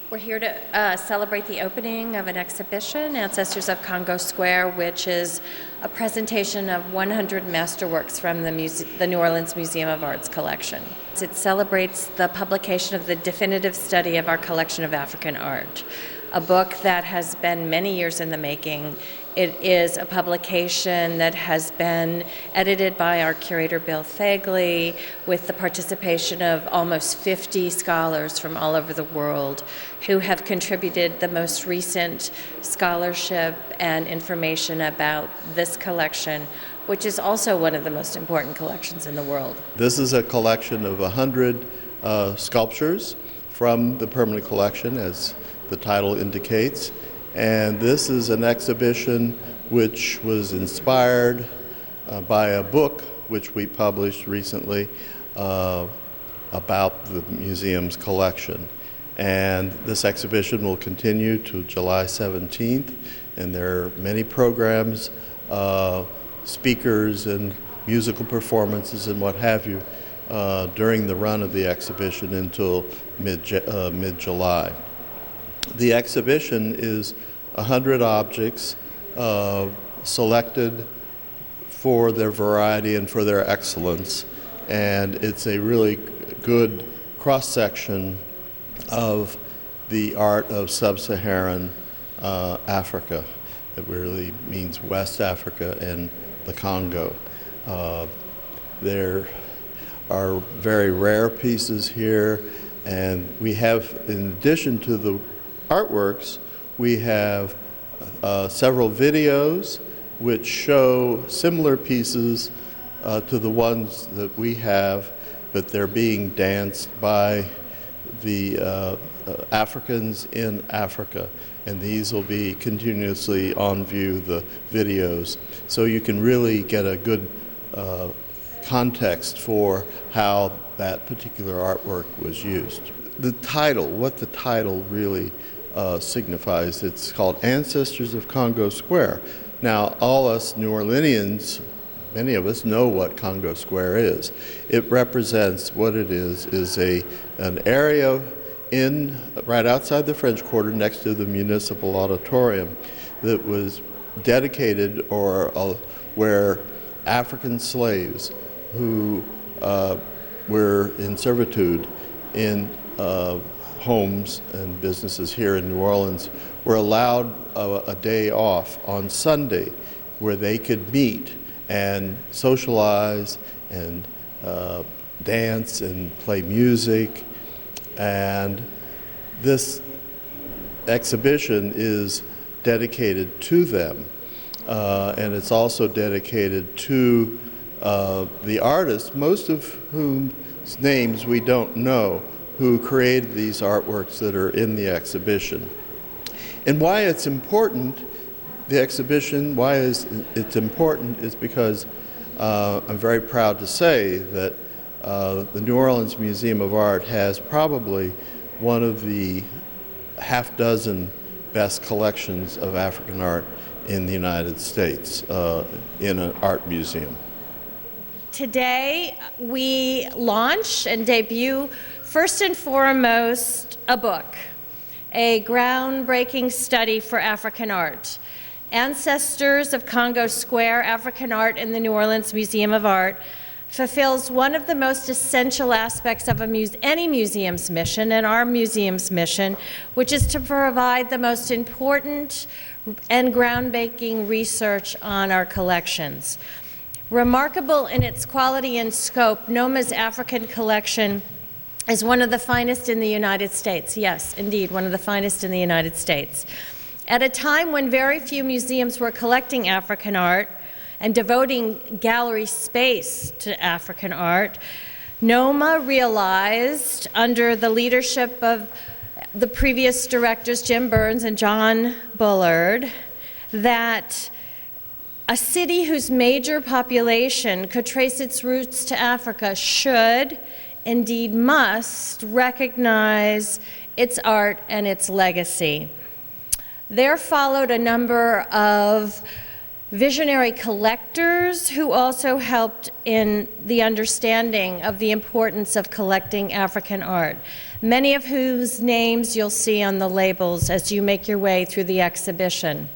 We're here to celebrate the opening of an exhibition, Ancestors of Congo Square, which is a presentation of 100 masterworks from the New Orleans Museum of Art's collection. It celebrates the publication of the definitive study of our collection of African art, a book that has been many years in the making. It is a publication that has been edited by our curator, Bill Fagley, with the participation of almost 50 scholars from all over the world who have contributed the most recent scholarship and information about this collection, which is also one of the most important collections in the world. This is a collection of 100 sculptures from the permanent collection, as the title indicates. And this is an exhibition which was inspired by a book which we published recently about the museum's collection. And this exhibition will continue to July 17th, and there are many programs, speakers and musical performances and what have you during the run of the exhibition until mid-July. The exhibition is 100 objects selected for their variety and for their excellence, and it's a really good cross-section of the art of sub-Saharan Africa. It really means West Africa and the Congo. There are very rare pieces here, and we have, in addition to the artworks, we have several videos which show similar pieces to the ones that we have, but they're being danced by the Africans in Africa. And these will be continuously on view, the videos, so you can really get a good context for how that particular artwork was used. The title, what the title really signifies, it's called Ancestors of Congo Square. Now, all us New Orleanians, many of us know what Congo Square is. It represents what it is an area right outside the French Quarter next to the municipal auditorium that was dedicated where African slaves who were in servitude in homes and businesses here in New Orleans were allowed a day off on Sunday where they could meet and socialize and dance and play music. And this exhibition is dedicated to them, and it's also dedicated to the artists, most of whose names we don't know, who created these artworks that are in the exhibition. And why it's important, the exhibition, why it's important is because I'm very proud to say that the New Orleans Museum of Art has probably one of the half-dozen best collections of African art in the United States in an art museum. Today we launch and debut, first and foremost, a book, a groundbreaking study for African art. Ancestors of Congo Square, African Art in the New Orleans Museum of Art fulfills one of the most essential aspects of any museum's mission, and our museum's mission, which is to provide the most important and groundbreaking research on our collections. Remarkable in its quality and scope, NOMA's African collection is one of the finest in the United States. Yes, indeed, one of the finest in the United States. At a time when very few museums were collecting African art and devoting gallery space to African art, NOMA realized, under the leadership of the previous directors, Jim Burns and John Bullard, that a city whose major population could trace its roots to Africa should, indeed must, recognize its art and its legacy. There followed a number of visionary collectors who also helped in the understanding of the importance of collecting African art, many of whose names you'll see on the labels as you make your way through the exhibition.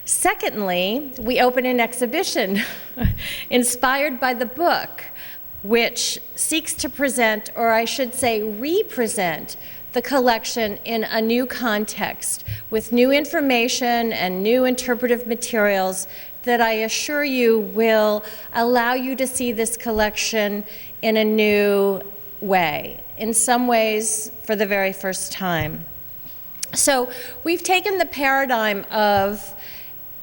Secondly, we open an exhibition inspired by the book, which seeks to present, or I should say represent, the collection in a new context with new information and new interpretive materials that I assure you will allow you to see this collection in a new way, in some ways for the very first time. So we've taken the paradigm of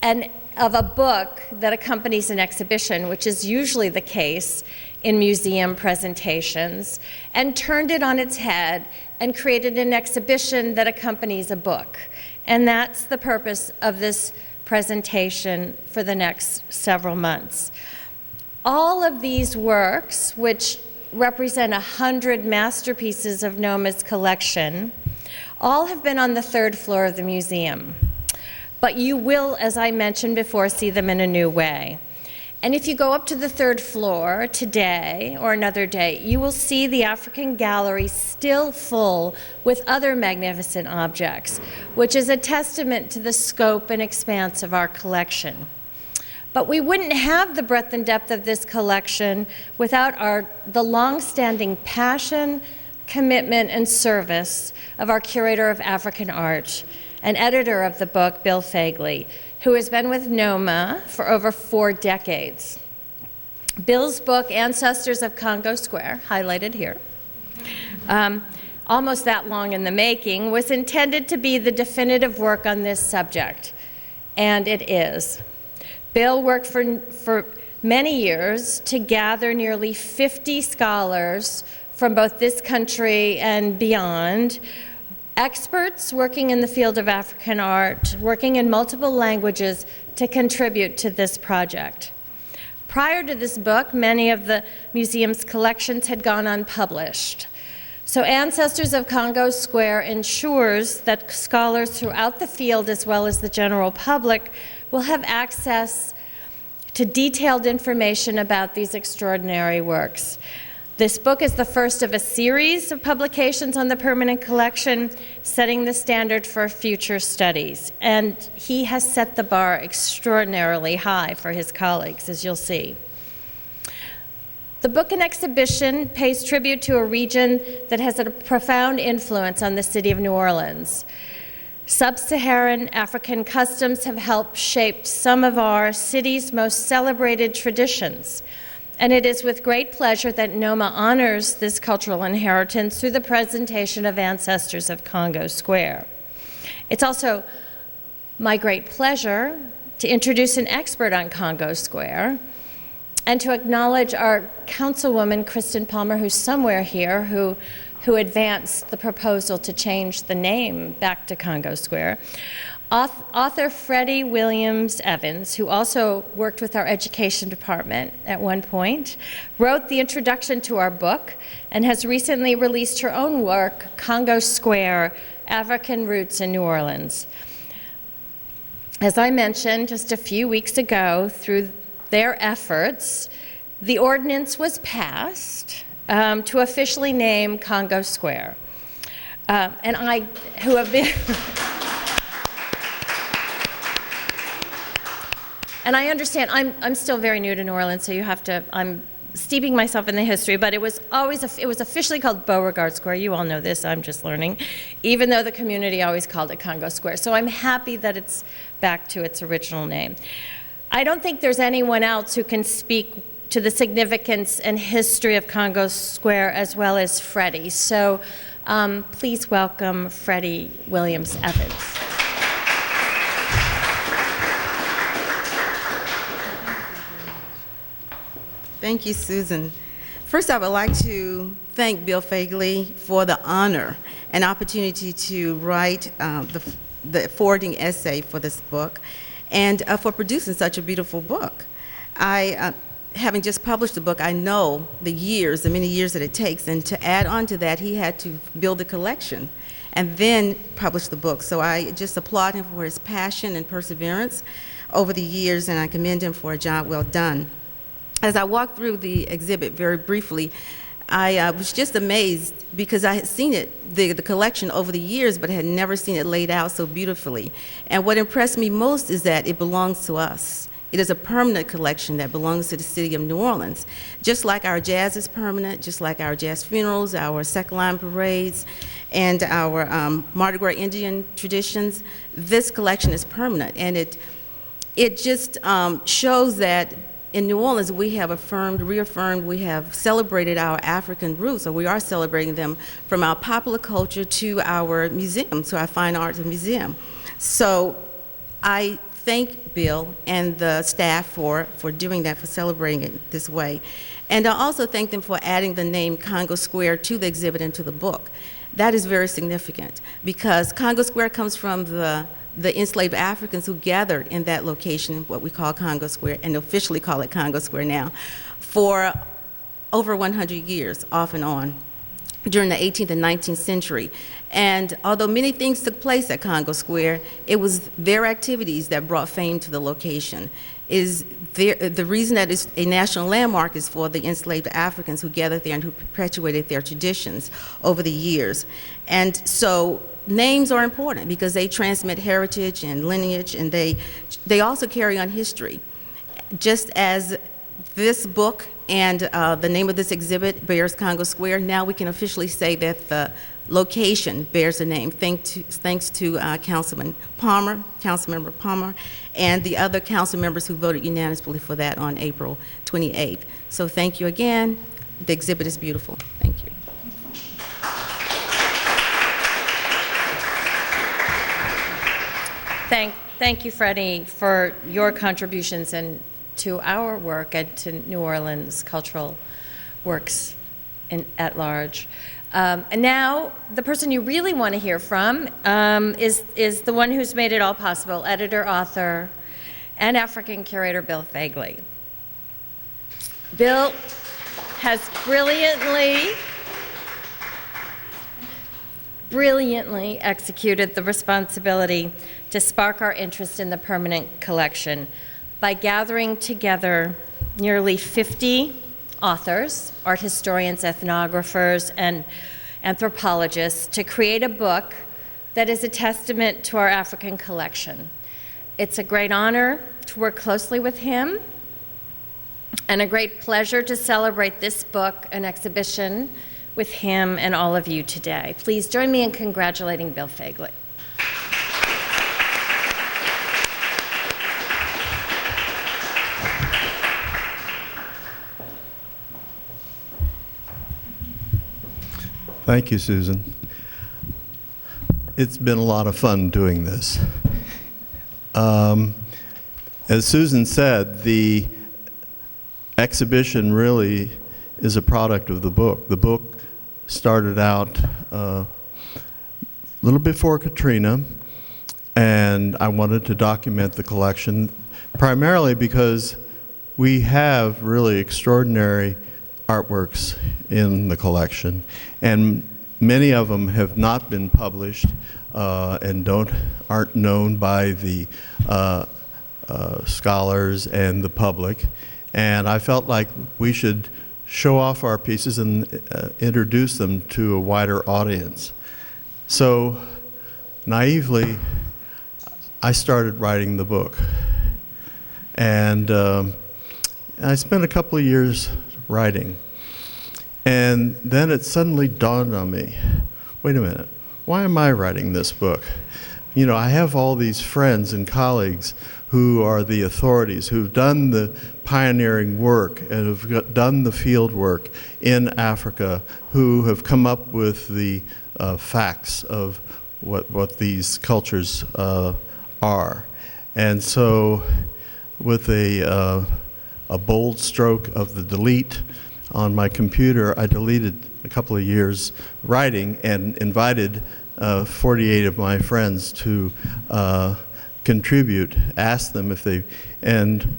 a book that accompanies an exhibition, which is usually the case in museum presentations, and turned it on its head and created an exhibition that accompanies a book. And that's the purpose of this presentation for the next several months. All of these works, which represent 100 masterpieces of NOMA's collection, all have been on the third floor of the museum. But you will, as I mentioned before, see them in a new way. And if you go up to the third floor today or another day, you will see the African gallery still full with other magnificent objects, which is a testament to the scope and expanse of our collection. But we wouldn't have the breadth and depth of this collection without the long-standing passion, commitment, and service of our curator of African art and editor of the book, Bill Fagley, who has been with NOMA for over 4 decades. Bill's book, Ancestors of Congo Square, highlighted here, almost that long in the making, was intended to be the definitive work on this subject, and it is. Bill worked for many years to gather nearly 50 scholars from both this country and beyond, experts working in the field of African art, working in multiple languages to contribute to this project. Prior to this book, many of the museum's collections had gone unpublished. So Ancestors of Congo Square ensures that scholars throughout the field, as well as the general public, will have access to detailed information about these extraordinary works. This book is the first of a series of publications on the permanent collection, setting the standard for future studies. And he has set the bar extraordinarily high for his colleagues, as you'll see. The book and exhibition pays tribute to a region that has a profound influence on the city of New Orleans. Sub-Saharan African customs have helped shape some of our city's most celebrated traditions. And it is with great pleasure that NOMA honors this cultural inheritance through the presentation of Ancestors of Congo Square. It's also my great pleasure to introduce an expert on Congo Square and to acknowledge our councilwoman, Kristen Palmer, who's somewhere here, who advanced the proposal to change the name back to Congo Square. Author Freddie Williams Evans, who also worked with our education department at one point, wrote the introduction to our book and has recently released her own work, Congo Square, African Roots in New Orleans. As I mentioned just a few weeks ago, through their efforts, the ordinance was passed to officially name Congo Square. And I, who have been... And I understand, I'm still very new to New Orleans, so you have to, I'm steeping myself in the history, but it was officially called Beauregard Square. You all know this, I'm just learning, even though the community always called it Congo Square. So I'm happy that it's back to its original name. I don't think there's anyone else who can speak to the significance and history of Congo Square as well as Freddie. So please welcome Freddie Williams Evans. Thank you, Susan. First, I would like to thank Bill Fagley for the honor and opportunity to write the forwarding essay for this book and for producing such a beautiful book. Having just published the book, I know the many years that it takes, and to add on to that, he had to build a collection and then publish the book. So I just applaud him for his passion and perseverance. over the years, and I commend him for a job well done. As I walked through the exhibit very briefly, I was just amazed because I had seen it, the collection over the years, but had never seen it laid out so beautifully. And what impressed me most is that it belongs to us. It is a permanent collection that belongs to the city of New Orleans. Just like our jazz is permanent, just like our jazz funerals, our second line parades, and our Mardi Gras Indian traditions, this collection is permanent. And it just shows that in New Orleans, we have reaffirmed, we have celebrated our African roots, or we are celebrating them, from our popular culture to our museum, to our fine arts museum. So I thank Bill and the staff for doing that, for celebrating it this way. And I also thank them for adding the name Congo Square to the exhibit and to the book. That is very significant because Congo Square comes from the enslaved Africans who gathered in that location, what we call Congo Square, and officially call it Congo Square now, for over 100 years, off and on, during the 18th and 19th century. And although many things took place at Congo Square, it was their activities that brought fame to the location. The reason that it's a national landmark is for the enslaved Africans who gathered there and who perpetuated their traditions over the years. And so names are important because they transmit heritage and lineage, and they also carry on history. Just as this book and the name of this exhibit bears Congo Square, now we can officially say that the location bears the name, thanks to Councilmember Palmer, and the other council members who voted unanimously for that on April 28th. So thank you again. The exhibit is beautiful. Thank you. Thank you, Freddie, for your contributions and to our work and to New Orleans cultural works at large. And now, the person you really want to hear from is the one who's made it all possible, editor, author, and African curator Bill Fagley. Bill has brilliantly executed the responsibility to spark our interest in the permanent collection by gathering together nearly 50 authors, art historians, ethnographers, and anthropologists to create a book that is a testament to our African collection. It's a great honor to work closely with him and a great pleasure to celebrate this book and exhibition with him and all of you today. Please join me in congratulating Bill Fagley. Thank you, Susan. It's been a lot of fun doing this. As Susan said, the exhibition really is a product of the book. The book started out a little before Katrina, and I wanted to document the collection primarily because we have really extraordinary artworks in the collection, and many of them have not been published and aren't known by the scholars and the public. And I felt like we should show off our pieces and introduce them to a wider audience. So naively, I started writing the book. And I spent a couple of years writing. And then it suddenly dawned on me, wait a minute, why am I writing this book? You know, I have all these friends and colleagues who are the authorities, who've done the pioneering work and have done the field work in Africa, who have come up with the facts of what these cultures are. And so with a bold stroke of the delete on my computer, I deleted a couple of years writing and invited 48 of my friends to contribute, asked them if they, and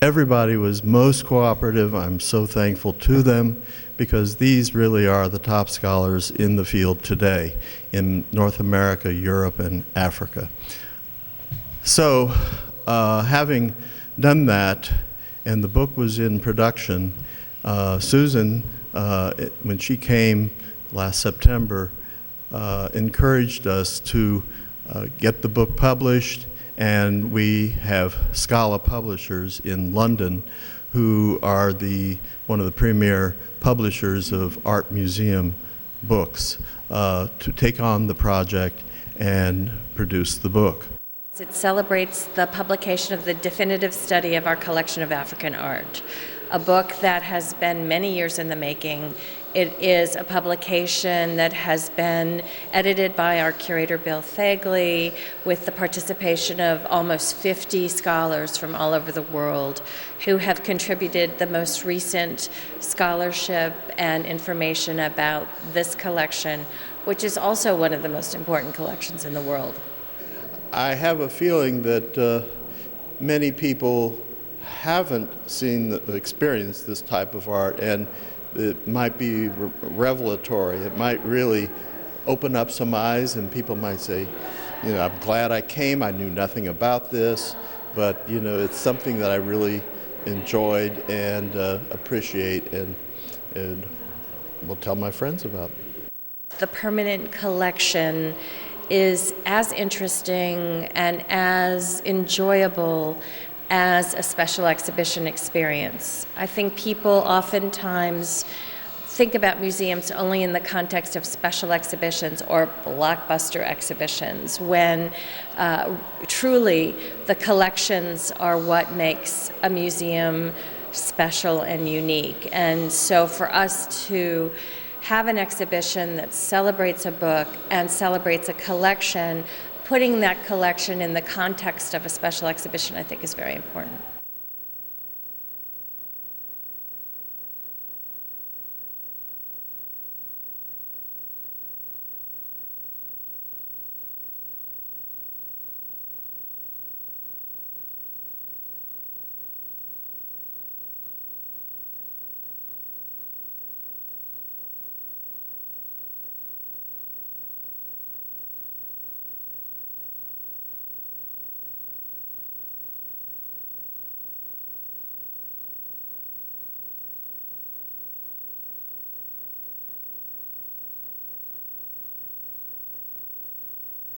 everybody was most cooperative. I'm so thankful to them because these really are the top scholars in the field today in North America, Europe, and Africa. So having done that, and the book was in production, Susan, when she came last September, encouraged us to get the book published, and we have Scala Publishers in London, who are one of the premier publishers of art museum books, to take on the project and produce the book. It celebrates the publication of the definitive study of our collection of African art, a book that has been many years in the making. It is a publication that has been edited by our curator, Bill Fagley, with the participation of almost 50 scholars from all over the world who have contributed the most recent scholarship and information about this collection, which is also one of the most important collections in the world. I have a feeling that many people haven't experienced this type of art, and it might be revelatory. It might really open up some eyes, and people might say, I'm glad I came. I knew nothing about this, but it's something that I really enjoyed and appreciate, and will tell my friends about. The permanent collection is as interesting and as enjoyable as a special exhibition experience. I think people oftentimes think about museums only in the context of special exhibitions or blockbuster exhibitions, when truly the collections are what makes a museum special and unique. And so for us to have an exhibition that celebrates a book and celebrates a collection, putting that collection in the context of a special exhibition, I think, is very important.